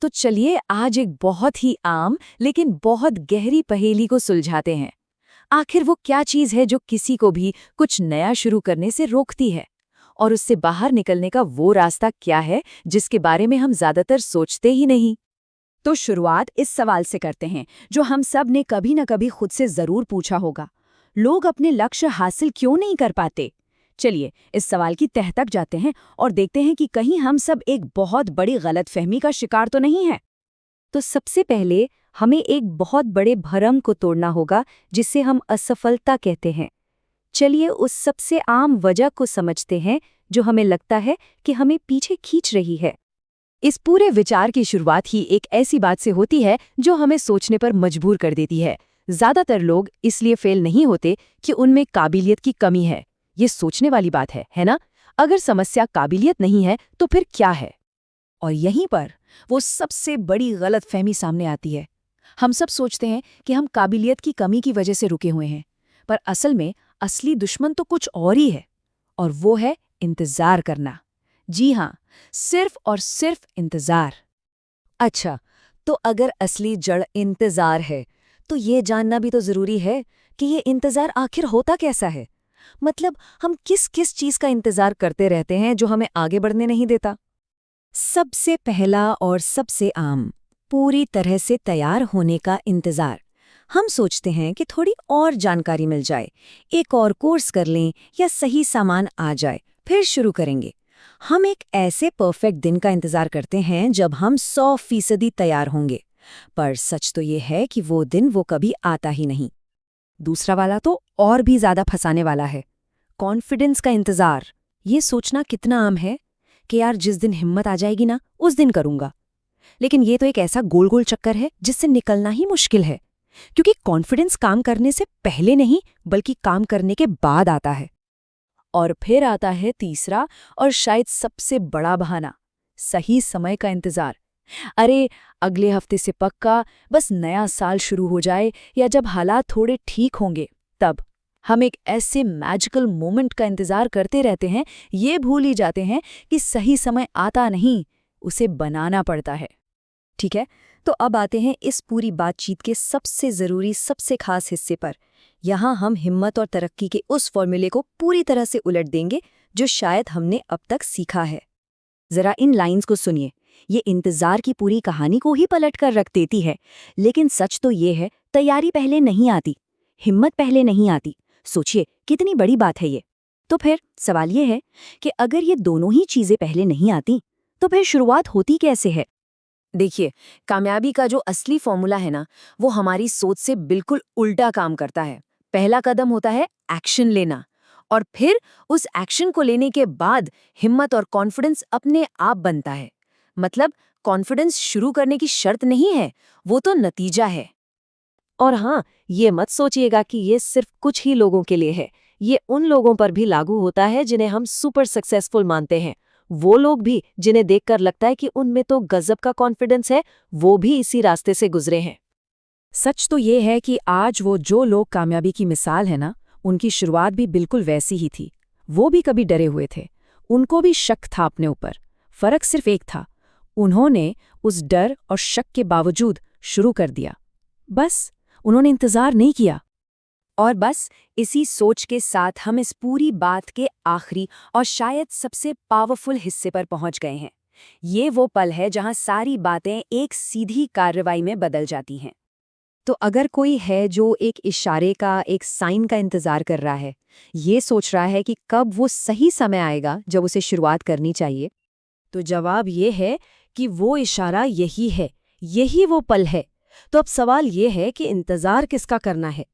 तो चलिए आज एक बहुत ही आम लेकिन बहुत गहरी पहेली को सुलझाते हैं। आखिर वो क्या चीज़ है जो किसी को भी कुछ नया शुरू करने से रोकती है? और उससे बाहर निकलने का वो रास्ता क्या है जिसके बारे में हम ज्यादातर सोचते ही नहीं? तो शुरुआत इस सवाल से करते हैं जो हम सब ने कभी न कभी खुद से जरूर पूछा होगा। लोग अपने लक्ष्य हासिल क्यों नहीं कर पाते? चलिए इस सवाल की तह तक जाते हैं और देखते हैं कि कहीं हम सब एक बहुत बड़ी गलतफहमी का शिकार तो नहीं है। तो सबसे पहले हमें एक बहुत बड़े भ्रम को तोड़ना होगा जिसे हम असफलता कहते हैं। चलिए उस सबसे आम वजह को समझते हैं जो हमें लगता है कि हमें पीछे खींच रही है। इस पूरे विचार की शुरुआत ही एक ऐसी बात से होती है जो हमें सोचने पर मजबूर कर देती है। ज्यादातर लोग इसलिए फेल नहीं होते कि उनमें काबिलियत की कमी है। ये सोचने वाली बात है ना? अगर समस्या काबिलियत नहीं है तो फिर क्या है? और यहीं पर वो सबसे बड़ी गलतफहमी सामने आती है। हम सब सोचते हैं कि हम काबिलियत की कमी की वजह से रुके हुए हैं, पर असल में असली दुश्मन तो कुछ और ही है, और वो है इंतजार करना। जी हाँ, सिर्फ और सिर्फ इंतजार। अच्छा, तो अगर असली जड़ इंतजार है तो ये जानना भी तो जरूरी है कि ये इंतजार आखिर होता कैसा है। मतलब हम किस किस चीज का इंतजार करते रहते हैं जो हमें आगे बढ़ने नहीं देता? सबसे पहला और सबसे आम, पूरी तरह से तैयार होने का इंतजार। हम सोचते हैं कि थोड़ी और जानकारी मिल जाए, एक और कोर्स कर लें या सही सामान आ जाए, फिर शुरू करेंगे। हम एक ऐसे परफेक्ट दिन का इंतजार करते हैं जब हम 100% तैयार होंगे, पर सच तो ये है कि वो दिन वो कभी आता ही नहीं। दूसरा वाला तो और भी ज्यादा फंसाने वाला है, कॉन्फिडेंस का इंतजार। ये सोचना कितना आम है कि यार जिस दिन हिम्मत आ जाएगी ना उस दिन करूंगा। लेकिन ये तो एक ऐसा गोल गोल चक्कर है जिससे निकलना ही मुश्किल है, क्योंकि कॉन्फिडेंस काम करने से पहले नहीं बल्कि काम करने के बाद आता है। और फिर आता है तीसरा और शायद सबसे बड़ा बहाना, सही समय का इंतजार। अरे अगले हफ्ते से पक्का, बस नया साल शुरू हो जाए या जब हालात थोड़े ठीक होंगे तब। हम एक ऐसे मैजिकल मोमेंट का इंतजार करते रहते हैं, ये भूल ही जाते हैं कि सही समय आता नहीं, उसे बनाना पड़ता है। ठीक है, तो अब आते हैं इस पूरी बातचीत के सबसे ज़रूरी, सबसे खास हिस्से पर। यहाँ हम हिम्मत और तरक्की के उस फॉर्मूले को पूरी तरह से उलट देंगे जो शायद हमने अब तक सीखा है। ज़रा इन लाइंस को सुनिए, ये इंतज़ार की पूरी कहानी को ही पलट कर रख देती है। लेकिन सच तो ये है, तैयारी पहले नहीं आती, हिम्मत पहले नहीं आती। सोचिए कितनी बड़ी बात है ये। तो फिर सवाल ये है कि अगर ये दोनों ही चीज़ें पहले नहीं आती, तो फिर शुरुआत होती कैसे है? देखिए, कामयाबी का जो असली फॉर्मूला है ना, वो हमारी सोच से बिल्कुल उल्टा काम करता है। पहला कदम होता है एक्शन लेना, और फिर उस एक्शन को लेने के बाद हिम्मत और कॉन्फिडेंस अपने आप बनता है। मतलब कॉन्फिडेंस शुरू करने की शर्त नहीं है, वो तो नतीजा है। और हाँ, ये मत सोचिएगा कि ये सिर्फ कुछ ही लोगों के लिए है। ये उन लोगों पर भी लागू होता है जिन्हें हम सुपर सक्सेसफुल मानते हैं। वो लोग भी जिन्हें देखकर लगता है कि उनमें तो गजब का कॉन्फिडेंस है, वो भी इसी रास्ते से गुजरे हैं। सच तो ये है कि आज वो जो लोग कामयाबी की मिसाल है ना, उनकी शुरुआत भी बिल्कुल वैसी ही थी। वो भी कभी डरे हुए थे, उनको भी शक था अपने ऊपर। फर्क सिर्फ एक था, उन्होंने उस डर और शक के बावजूद शुरू कर दिया। बस उन्होंने इंतजार नहीं किया। और बस इसी सोच के साथ हम इस पूरी बात के आखिरी और शायद सबसे पावरफुल हिस्से पर पहुंच गए हैं। ये वो पल है जहां सारी बातें एक सीधी कार्रवाई में बदल जाती हैं। तो अगर कोई है जो एक इशारे का, एक साइन का इंतजार कर रहा है, ये सोच रहा है कि कब वो सही समय आएगा जब उसे शुरुआत करनी चाहिए, तो जवाब ये है कि वो इशारा यही है, यही वो पल है। तो अब सवाल ये है कि इंतजार किसका करना है?